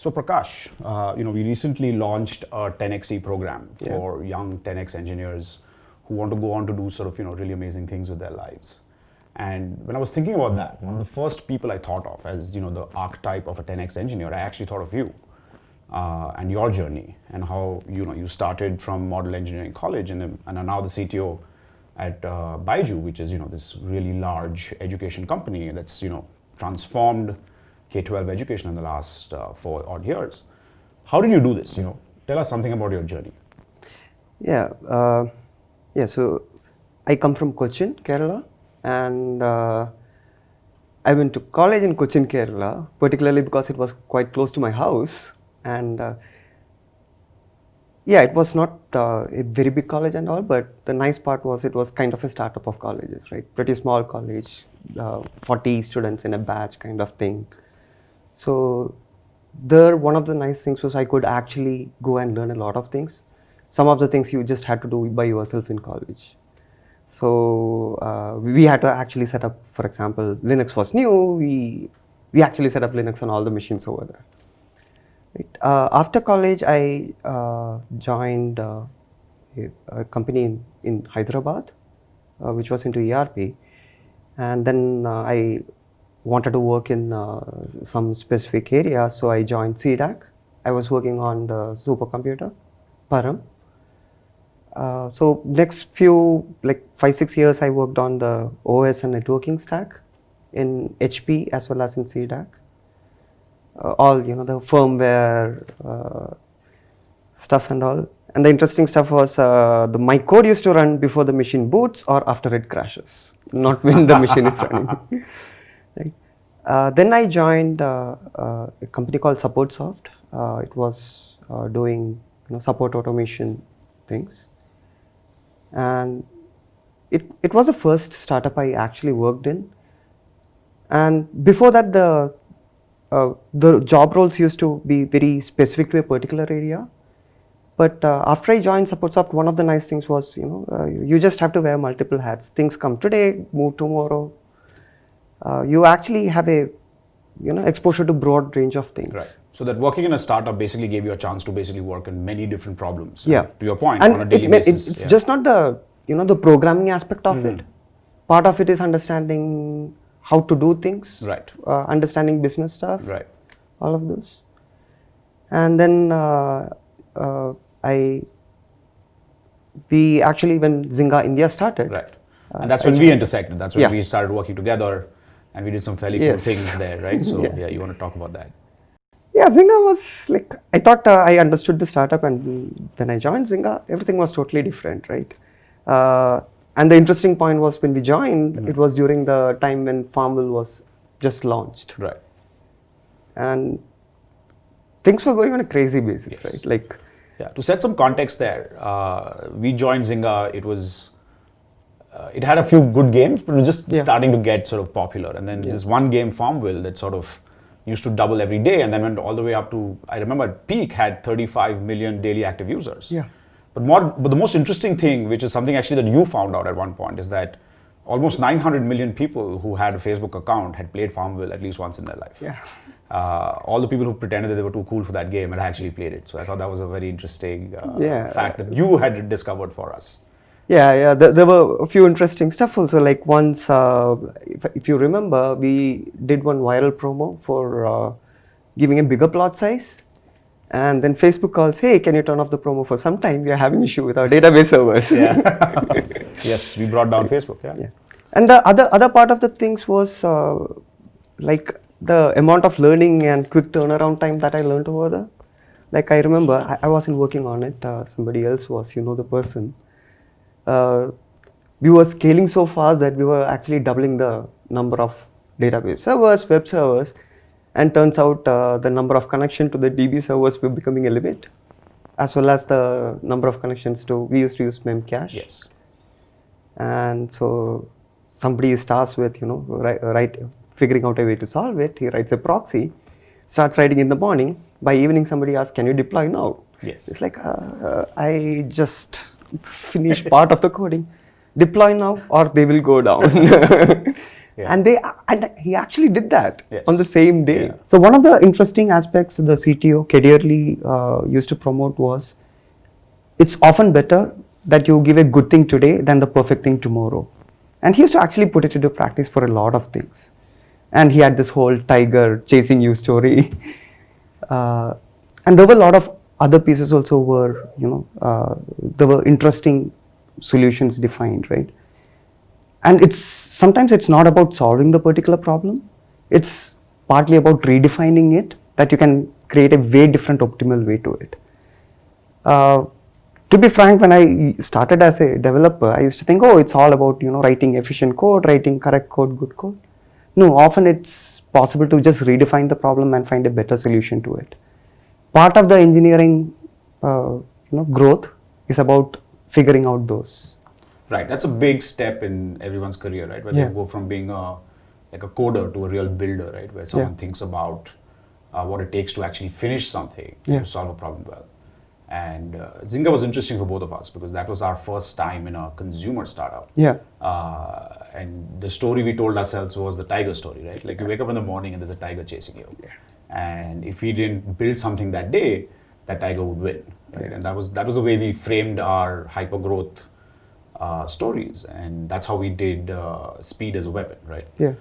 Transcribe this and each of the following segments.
So Prakash, we recently launched a 10xe program for young 10x engineers who want to go on to do sort of, really amazing things with their lives. And when I was thinking about that, one of the first people I thought of as, the archetype of a 10x engineer, I actually thought of you and your journey and how, you started from Model Engineering College and are now the CTO at Byju, which is, this really large education company that's, transformed K-12 education in the last 4 odd years. How did you do this? Tell us something about your journey. So I come from Cochin, Kerala, and I went to college in Cochin, Kerala, particularly because it was quite close to my house. And it was not a very big college and all, but the nice part was it was kind of a startup of colleges, right? Pretty small college, 40 students in a batch kind of thing. So there, one of the nice things was I could actually go and learn a lot of things. Some of the things you just had to do by yourself in college. So we had to actually set up, for example, Linux was new. We actually set up Linux on all the machines over there. Right. After college, I joined a company in Hyderabad, which was into ERP. And then I wanted to work in some specific area, so I joined CDAC. I was working on the supercomputer, Param. So next few, 5-6 years, I worked on the OS and networking stack in HP as well as in CDAC. All, the firmware stuff and all. And the interesting stuff was my code used to run before the machine boots or after it crashes, not when the machine is running. Right. Then I joined a company called SupportSoft. It was doing support automation things. And it was the first startup I actually worked in. And before that, the job roles used to be very specific to a particular area. But after I joined SupportSoft, one of the nice things was, you just have to wear multiple hats. Things come today, move tomorrow. You actually have a, exposure to broad range of things. Right. So that working in a startup basically gave you a chance to basically work on many different problems. Yeah. To your point, and on a daily basis. It's just not the, the programming aspect of it. Part of it is understanding how to do things. Right. Understanding business stuff. Right. All of those. And then we actually, when Zynga India started. Right. And that's when we intersected. That's when we started working together and we did some fairly cool things there, right? So you want to talk about that? Yeah, Zynga was I thought I understood the startup, and when I joined Zynga, everything was totally different, right? And the interesting point was when we joined, it was during the time when Farmville was just launched. Right. And things were going on a crazy basis, right? To set some context there, we joined Zynga, it had a few good games, but it was just starting to get sort of popular. And then this one game, Farmville, that sort of used to double every day and then went all the way up to, I remember at peak, had 35 million daily active users. Yeah. But the most interesting thing, which is something actually that you found out at one point, is that almost 900 million people who had a Facebook account had played Farmville at least once in their life. Yeah. All the people who pretended that they were too cool for that game had actually played it. So I thought that was a very interesting fact that you had discovered for us. Yeah. There were a few interesting stuff also. Once, if you remember, we did one viral promo for giving a bigger plot size. And then Facebook calls, hey, can you turn off the promo for some time? We are having issue with our database servers. Yeah. Yes, we brought down Facebook. Yeah. And the other part of the things was the amount of learning and quick turnaround time that I learned over there. I remember, I wasn't working on it. Somebody else was, the person. We were scaling so fast that we were actually doubling the number of database servers, web servers. And turns out the number of connection to the DB servers were becoming a limit, as well as the number of connections we used to use Memcache. Yes. And so somebody is tasked with, figuring out a way to solve it. He writes a proxy, starts writing in the morning. By evening, somebody asks, can you deploy now? Yes. It's I just finished part of the coding. Deploy now or they will go down. Yeah. And he actually did that Yes. on the same day. Yeah. So one of the interesting aspects the CTO Kedierly used to promote was, it's often better that you give a good thing today than the perfect thing tomorrow. And he used to actually put it into practice for a lot of things. And he had this whole tiger chasing you story. And there were a lot of other pieces also were, there were interesting solutions defined, right? And sometimes it's not about solving the particular problem. It's partly about redefining it, that you can create a way different optimal way to it. To be frank, when I started as a developer, I used to think, oh, it's all about writing efficient code, writing correct code, good code. No, often it's possible to just redefine the problem and find a better solution to it. Part of the engineering, growth is about figuring out those. Right, that's a big step in everyone's career, right? Where they go from being like a coder to a real builder, right? Where someone thinks about what it takes to actually finish something to solve a problem well. And Zynga was interesting for both of us because that was our first time in a consumer startup. Yeah. And the story we told ourselves was the tiger story, right? Like you wake up in the morning and there's a tiger chasing you. Yeah. And if we didn't build something that day, that tiger would win, right? And that was the way we framed our hyper growth stories, and that's how we did speed as a weapon, right? Yeah.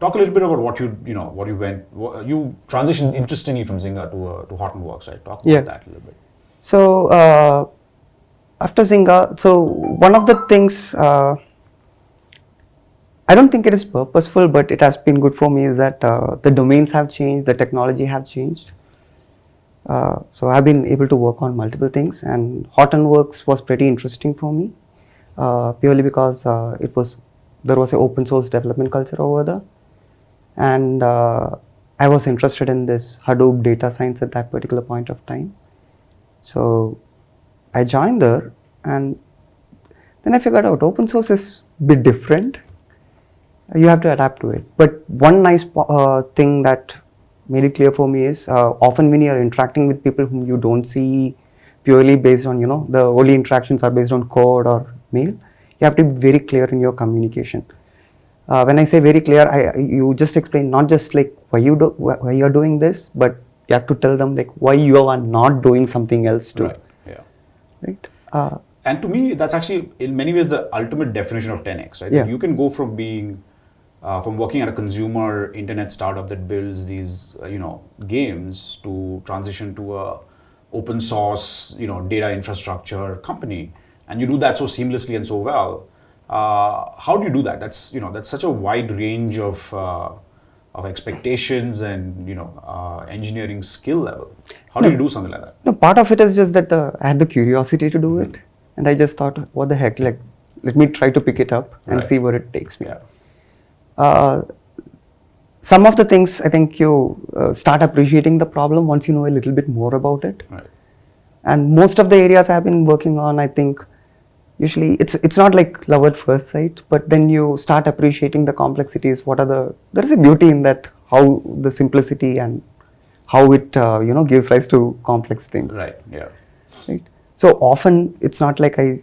Talk a little bit about what you transitioned interestingly from Zynga to Hortonworks, right? Talk about that a little bit. So after Zynga, so one of the things I don't think it is purposeful, but it has been good for me is that the domains have changed, the technology have changed. So I've been able to work on multiple things, and Hortonworks was pretty interesting for me, purely because there was an open source development culture over there, and I was interested in this Hadoop data science at that particular point of time. So I joined there, and then I figured out open source is a bit different. You have to adapt to it. But one nice thing that made it clear for me is often when you are interacting with people whom you don't see purely based on, the only interactions are based on code or mail, you have to be very clear in your communication. When I say very clear, you just explain not just like why you're doing this, but you have to tell them like why you are not doing something else too. Right. Yeah. Right. And to me, that's actually in many ways the ultimate definition of 10x, right? Yeah. You can go from being from working at a consumer internet startup that builds these games to transition to a open source data infrastructure company, and you do that so seamlessly and so well. How do you do that? That's such a wide range of expectations and engineering skill level. How do you do something like that? No, part of it is just that I had the curiosity to do it, and I just thought, what the heck, like let me try to pick it up and see where it takes me. Yeah. Some of the things I think you start appreciating the problem once you know a little bit more about it. Right. And most of the areas I've been working on, I think usually it's not like love at first sight, but then you start appreciating the complexities. There is a beauty in that, how the simplicity and how it gives rise to complex things. Right. Yeah. Right. So often it's not like I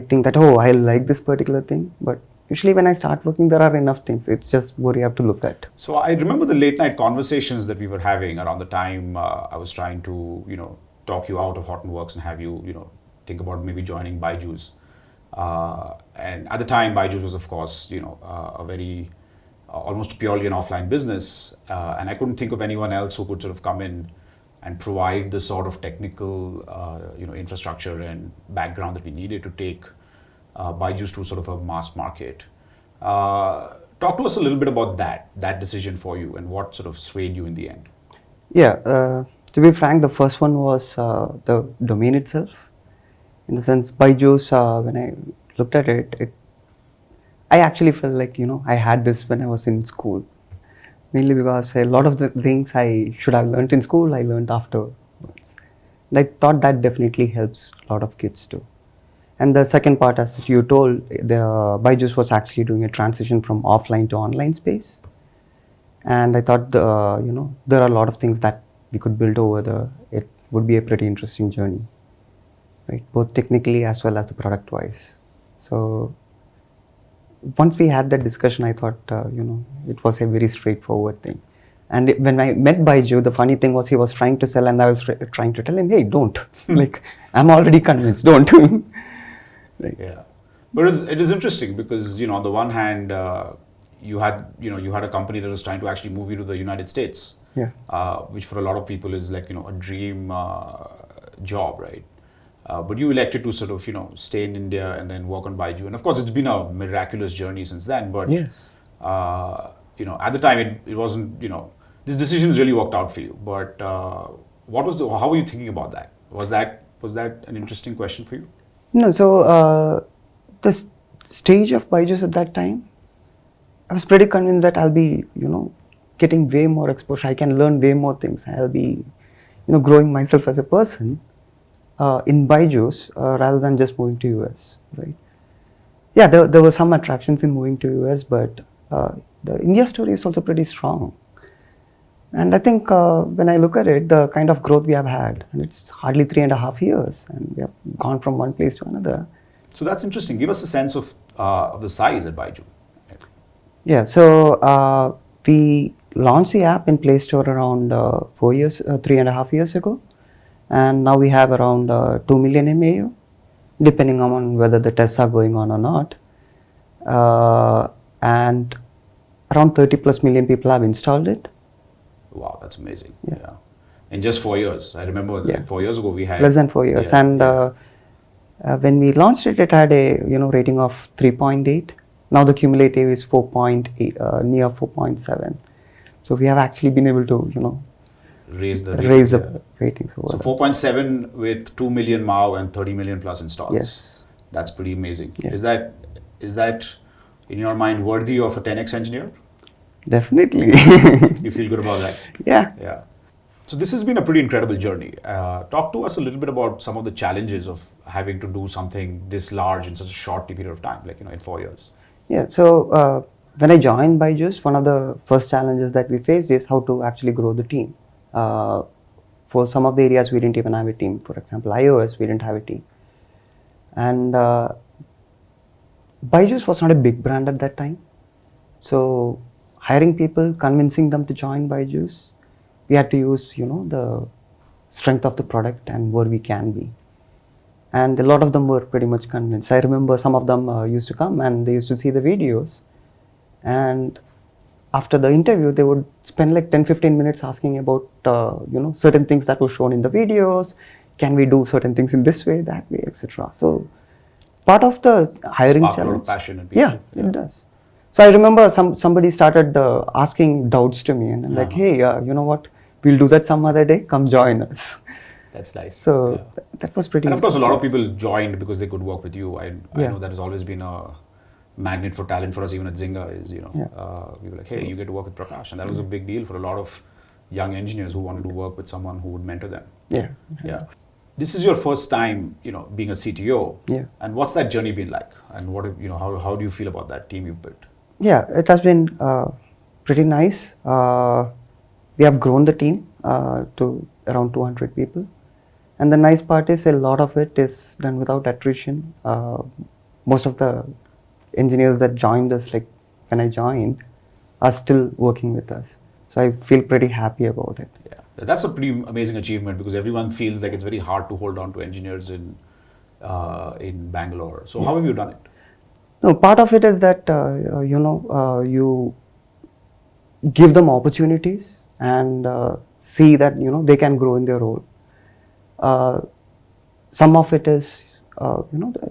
think that, oh, I like this particular thing, but usually when I start working, there are enough things. It's just what you have to look at. So I remember the late night conversations that we were having around the time I was trying to, talk you out of Hortonworks and have you, think about maybe joining Byju's. And at the time, Byju's was, of course, a very almost purely an offline business. And I couldn't think of anyone else who could sort of come in and provide the sort of technical, infrastructure and background that we needed to take Byju's to sort of a mass market. Talk to us a little bit about that decision for you and what sort of swayed you in the end. Yeah, to be frank, the first one was the domain itself. In the sense, Byju's, when I looked at it, I actually felt like, I had this when I was in school. Mainly because a lot of the things I should have learned in school, I learned afterwards. And I thought that definitely helps a lot of kids too. And the second part, as you told, the Byju's was actually doing a transition from offline to online space. And I thought, there are a lot of things that we could build over there. It would be a pretty interesting journey, right? Both technically as well as the product-wise. So once we had that discussion, I thought, it was a very straightforward thing. And when I met Byju, the funny thing was he was trying to sell, and I was trying to tell him, hey, don't. Like, I'm already convinced, don't. Right. Yeah. But it is interesting because, on the one hand, you had a company that was trying to actually move you to the United States. Yeah. Which for a lot of people is like, a dream job, right? But you elected to sort of, stay in India and then work on Byju. And of course, it's been a miraculous journey since then. But, Yes. At the time, it wasn't, this decision really worked out for you. But how were you thinking about that? Was that an interesting question for you? No, so the stage of Byju's at that time, I was pretty convinced that I'll be, getting way more exposure. I can learn way more things. I'll be, growing myself as a person in Byju's rather than just moving to US, right? Yeah, there were some attractions in moving to US, but the India story is also pretty strong. And I think when I look at it, the kind of growth we have had, and it's hardly 3.5 years, and we have gone from one place to another. So that's interesting. Give us a sense of the size at Byju. Yeah, so we launched the app in Play Store around 3.5 years ago, and now we have around 2 million MAU, depending on whether the tests are going on or not, and around 30 plus million people have installed it. Wow, that's amazing. Yeah. In just 4 years. I remember 4 years ago we had... Less than 4 years. Yeah, and when we launched it, it had a rating of 3.8. Now the cumulative is 4.8, near 4.7. So we have actually been able to, raise the ratings over. So 4.7 with 2 million MAU and 30 million plus installs. Yes. That's pretty amazing. Yeah. Is that in your mind worthy of a 10x engineer? Definitely. You feel good about that? Yeah. Yeah. So this has been a pretty incredible journey. Talk to us a little bit about some of the challenges of having to do something this large in such a short period of time, like, in 4 years. Yeah. So when I joined Byju's, one of the first challenges that we faced is how to actually grow the team. For some of the areas, we didn't even have a team. For example, iOS, we didn't have a team. And Byju's was not a big brand at that time. So hiring people, convincing them to join Byju's, we had to use, the strength of the product and where we can be. And a lot of them were pretty much convinced. I remember some of them used to come and they used to see the videos. And after the interview, they would spend like 10-15 minutes asking about, certain things that were shown in the videos. Can we do certain things in this way, that way, etc. So part of the hiring Spark challenge. A lot of passion in people. Yeah, it does. So I remember somebody started asking doubts to me, and I'm like, hey, you know what? We'll do that some other day. Come join us. That's nice. So that was pretty. And of course, a lot of people joined because they could work with you. I Yeah. know that has always been a magnet for talent for us, even at Zynga. Is we were like, hey, you get to work with Prakash, and that was a big deal for a lot of young engineers who wanted to work with someone who would mentor them. Yeah. Yeah. This is your first time, being a CTO. Yeah. And what's that journey been like? And what, how do you feel about that team you've built? Yeah, it has been pretty nice. We have grown the team to around 200 people. And the nice part is a lot of it is done without attrition. Most of the engineers that joined us, like when I joined, are still working with us. So I feel pretty happy about it. Yeah, that's a pretty amazing achievement because everyone feels like it's very hard to hold on to engineers in Bangalore. So how have you done it? No, part of it is that you give them opportunities and see that they can grow in their role. Some of it is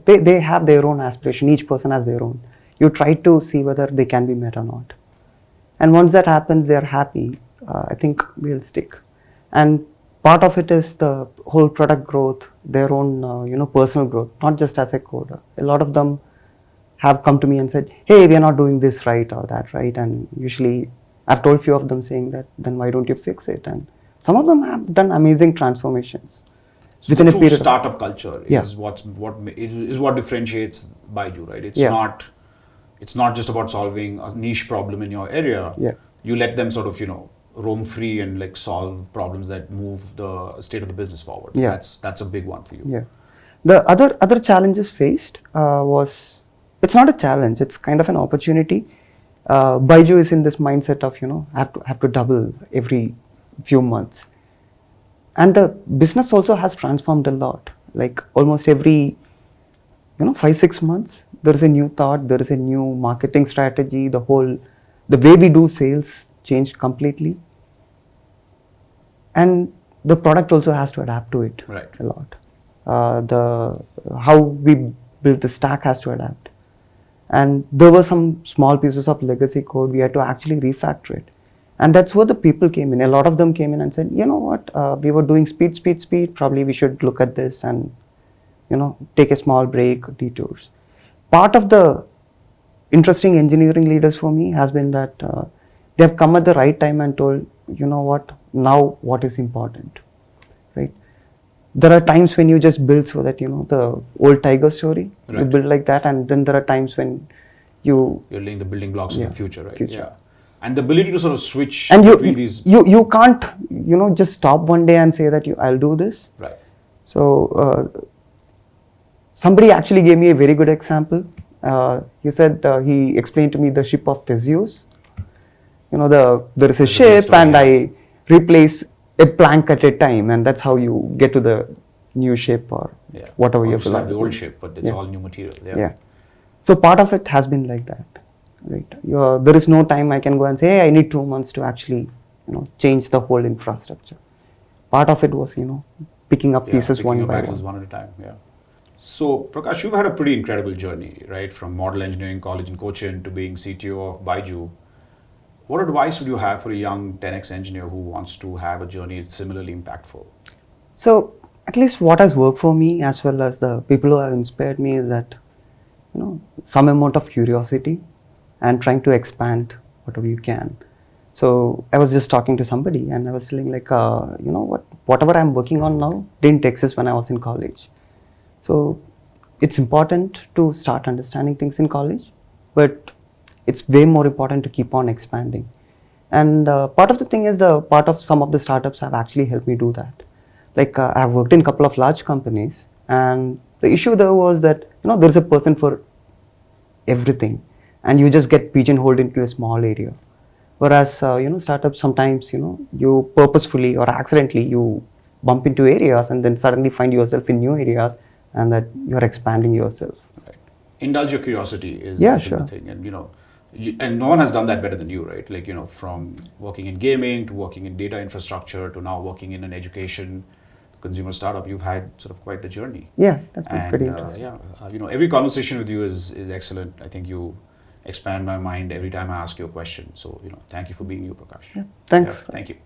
they have their own aspiration. Each person has their own. You try to see whether they can be met or not. And once that happens, they are happy. I think they'll stick. And part of it is the whole product growth, their own personal growth, not just as a coder. A lot of them have come to me and said, hey, we are not doing this right or that right. And usually I've told few of them saying that, then why don't you fix it? And some of them have done amazing transformations. So within the a true period startup culture Yeah. is what differentiates Byju, right? It's not just about solving a niche problem in your area. Yeah. You let them sort of roam free and like solve problems that move the state of the business forward. Yeah. That's a big one for you. Yeah. The other challenges faced was it's not a challenge, it's kind of an opportunity. Byju is in this mindset of, have to double every few months. And the business also has transformed a lot. Like almost every 5-6 months there is a new thought, there is a new marketing strategy, the way we do sales changed completely, and the product also has to adapt to it a lot. The how we build the stack has to adapt, and there were some small pieces of legacy code we had to actually refactor it. And that's where the people came in. A lot of them came in and said, you know what, we were doing speed, probably we should look at this and take a small break, detours. Part of the interesting engineering leaders for me has been that they have come at the right time and told, now what is important, right? There are times when you just build so that, the old tiger story, you build like that, and then there are times when you're laying the building blocks of the future, right? Yeah. And the ability to sort of switch and between these. You can't, just stop one day and say that I'll do this. Right. So somebody actually gave me a very good example. He said, he explained to me the ship of Theseus. There is a ship and I replace a plank at a time, and that's how you get to the new ship or whatever you have the old ship, but it's all new material. Yeah. So part of it has been like that, right? There is no time I can go and say, hey, I need 2 months to actually, change the whole infrastructure. Part of it was, picking up pieces one by one. One at a time. Yeah. So Prakash, you've had a pretty incredible journey, right? From model engineering college in Cochin to being CTO of Byju. What advice would you have for a young 10x engineer who wants to have a journey similarly impactful? So at least what has worked for me, as well as the people who have inspired me, is that some amount of curiosity and trying to expand whatever you can. So I was just talking to somebody and I was telling whatever I'm working on now didn't exist when I was in college. So it's important to start understanding things in college, but it's way more important to keep on expanding. And part of the thing is part of some of the startups have actually helped me do that. Like I've worked in a couple of large companies, and the issue there was that there's a person for everything, and you just get pigeonholed into a small area. Whereas startups sometimes you purposefully or accidentally you bump into areas and then suddenly find yourself in new areas, and that you're expanding yourself. Right. Indulge your curiosity is the thing, and and no one has done that better than you, right? Like from working in gaming to working in data infrastructure to now working in an education consumer startup, you've had sort of quite the journey. Yeah, that's been pretty interesting. Every conversation with you is excellent. I think you expand my mind every time I ask you a question. So thank you for being you, Prakash. Yeah, thanks. Thank you.